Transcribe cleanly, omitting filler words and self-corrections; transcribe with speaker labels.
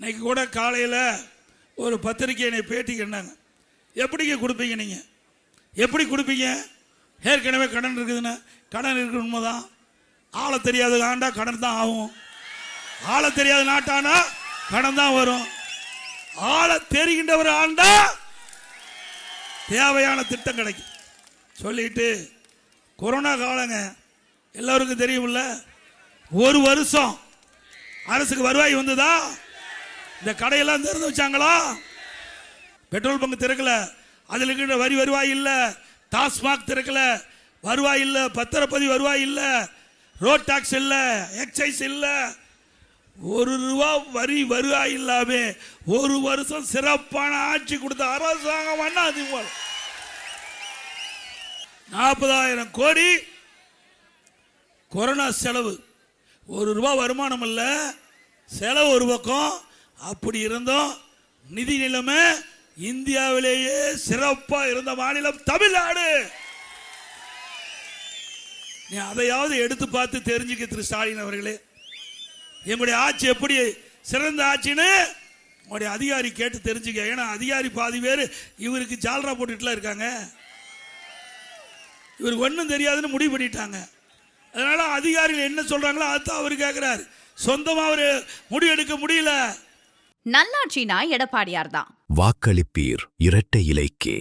Speaker 1: இன்னைக்கு கூட காலையில் ஒரு பத்திரிக்கை என்னை பேட்டி கண்டாங்க. எப்படிங்க கொடுப்பீங்க நீங்கள், எப்படி கொடுப்பீங்க? ஏற்கனவே கடன் இருக்குதுன்னு. கடன் இருக்கு உண்மைதான். ஆளை தெரியாத ஆண்டா கடன் தான் ஆகும். ஆளை தெரியாத நாட்டானா கடன் தான் வரும். ஆளை தெரிகின்றவர் ஆண்டா தேவையான திட்டம் கிடைக்கும். சொல்லிட்டு கொரோனா காலங்க எல்லாருக்கும் தெரியும்ல. ஒரு வருஷம் அரசுக்கு வருவாய் வந்ததா? இந்த கடையெல்லாம் திறந்து வச்சாங்களா? பெட்ரோல் பங்க் திறக்கல, அதில் இருக்கின்ற வரி வருவாய் இல்லை. டாஸ்மாக் திறக்கல, வருவாய் இல்லை. பத்திரப்பதிவு வருவாய் இல்லை. ரோட் டாக்ஸ் இல்லை, எக்ஸைஸ் இல்லை. ₹1 வரி வருவாய் இல்லாம ஒரு வருஷம் சிறப்பான ஆட்சி கொடுத்த அரசாங்கம் அதிமுக. 40,000 கோடி கொரோனா செலவு. ₹1 வருமானம் இல்ல, செலவு ஒரு பக்கம். அப்படி இருந்தோம் நிதி நிலைமை இந்தியாவிலேயே சிறப்பா இருந்த மாநிலம் தமிழ்நாடு. நீ அதையாவது எடுத்து பார்த்து தெரிஞ்சுக்க திரு ஸ்டாலின் அவர்களே. எங்களுடைய ஆட்சி எப்படி சிறந்த ஆட்சின்னு உங்களுடைய அதிகாரி கேட்டு தெரிஞ்சுக்க. ஏன்னா அதிகாரி பாதி பேர் இவருக்கு ஜால்ரா போட்டுட்டுலாம் இருக்காங்க. இவருக்கு ஒன்றும் தெரியாதுன்னு முடிவு பண்ணிட்டாங்க. அதனால அதிகாரிகள் என்ன சொல்றாங்களோ அதுதான் அவர் கேட்கிறார். சொந்தமா அவரு முடிவு எடுக்க முடியல.
Speaker 2: நல்லாட்சினா எடப்பாடியார் தான்.
Speaker 3: வாக்களிப்பீர் இரட்டை இலைக்கே.